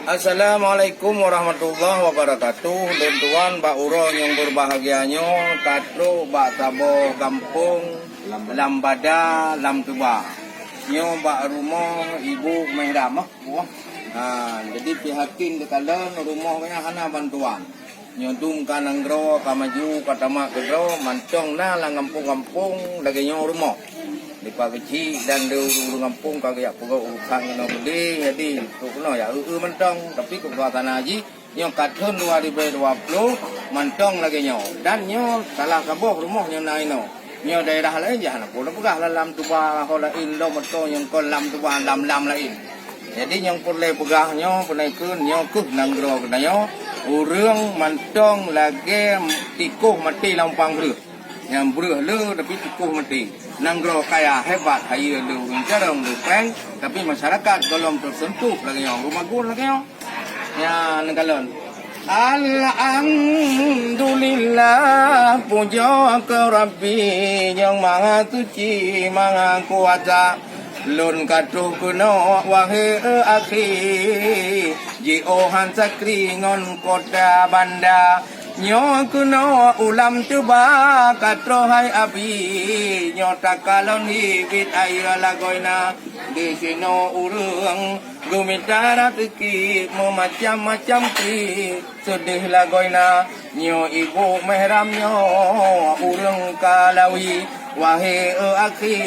Assalamualaikum warahmatullahi wabarakatuh. Dan tuan Mbak Urong yang berbahagianya, Katro Mbak Tabo Kampung Lambada Lamtuba. Nyo Mbak rumah Ibu Mehramah. Jadi pihakin dekalan rumah kaya hana bantuan. Nyo dum kananggro kamaju katama kedro mancong na lang kampung-kampung lagi nyo rumah. Di pagi dan di kampung kagak pokok urusan no gede jadi tu no ya mentong tapi kekuatan haji nyo katun 2020 mentong lagi nyo dan nyo salah kaboh rumah nyo nai no nyo daerah lain jangan pula pegah dalam tuba hola in lo mentong yang kolam tuba lam lain jadi yang pulai pegah nyo pulai kun nyo kuh nanggro kena nyo urang mentong lagi tikuh mati lampang beruh yang beruh le tapi tikuh mati nanggro kaya hebat hayu lu jarang lu prank tapi masyarakat belum tersentuh lagi yang rumah gun lagi yang ya negalon alhamdulillah puja ke Rabbi yang maha suci maha kuasa lun katuh kuno wahai akhi jiohan sakri ngon kota banda nyo kuno ulam tuba katro hai abi nyo takalon hibit ayo lagoina di sino urang gumitara teki mo macam-macam ki sedih lagoina nyo ibu mehram nyo urang kalawi wahai akhi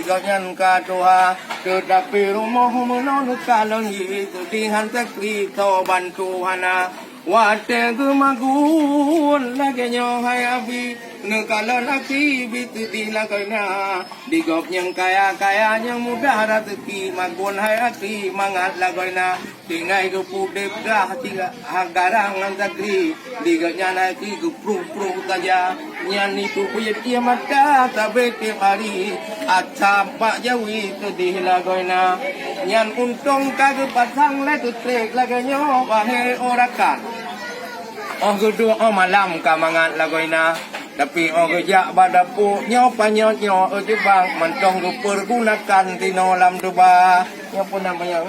ganyan katuha tetapi rumah menon kalon hibit dihan sakri to bantuhana Wate gumagun lagi nyo hai abi nekalan aki bitu dilakana digop yang kaya yang mudah rezeki magun hai aki mangat lagoina tingai gupu debdah tiga hagarang nantakri diganya naiki gupru saja nyan itu punya dia mata tabe tiap hari aca pak jawi tu dilagoina nyan untung kagak pasang letu trek lagi nyo wahai orakan oh gedung oh malam kamangan lagoina tapi oh gejak badapu nyo panyot nyo bang mentong dipergunakan tino lam duba nyo pun namanya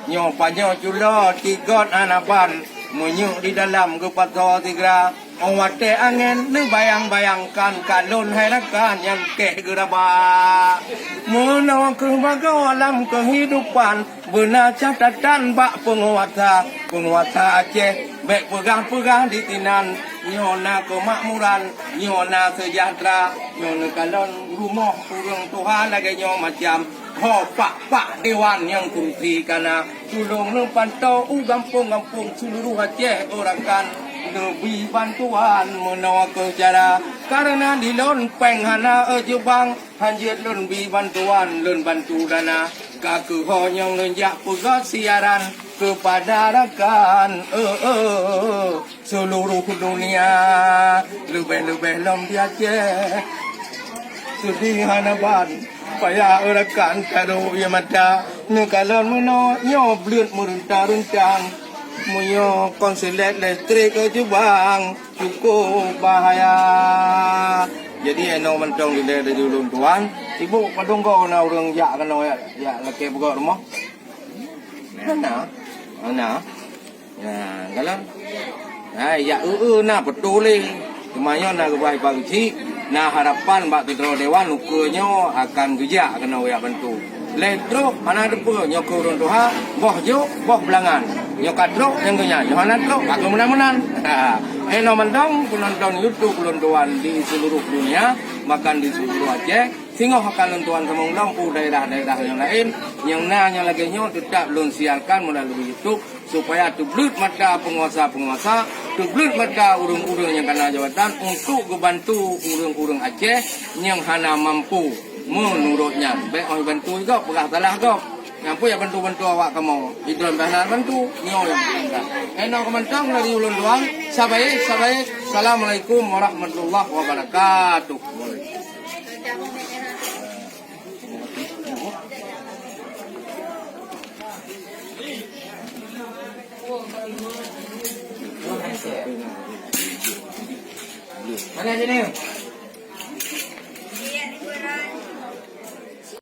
nyo panyot culo tigot anaban munyuk di dalam gepato tigra oh wate angin ne bayang-bayangkan kalun herakan yang kek geraba mono kebaga alam kehidupan benar catatan bak penguasa Aceh baik pegang-pegang di tinan nyona kemakmuran nyona sejahtera nyona kalon rumah urang Tuhan lagi nyo macam ho pak dewan yang kunci kana tulung nu pantau gampung-gampung seluruh Aceh orakan lebih bantuan menawar ke cara karena di lon penghana jebang hanjit lon bi bantuan lon bantu dana kaku honyong lenjak pegat siaran kepada rakan seluruh dunia lebih lom di Aceh sedih hanaban payah rakan karo ya mata nekalan meno nyo blut meruntang munyo konsulat listrik ke bang cukup bahaya jadi eno mentong di daerah julung tuan ibu padung kau na urang ya kena ya laki buka rumah mana nah galang ya na petuli kemayo na kebai pagi na harapan bak tidro dewan ukurnya akan gejak kena ya bantu letro mana depo nyoko urang tuha boh jo boh belangan nyokatro yang kenya Yohanatro aku menan eno mendong penonton YouTube pelontoan di seluruh dunia bahkan di seluruh Aceh sehingga hakalan tuan semongdong daerah-daerah yang lain yang nanya lagi nyo tetap lon siarkan melalui YouTube supaya tublut mata penguasa-penguasa tublut mata urang-urang yang kena jawatan untuk membantu urang-urang Aceh yang hana mampu menurutnya baik orang bantu juga pegah salah kau Nampu ya bantu-bantu awak kamu. Itu lembahan bantu. Nyo yang minta. Eno kementang dari ulun doang. Sabai. Assalamualaikum warahmatullahi wabarakatuh. Mana sini?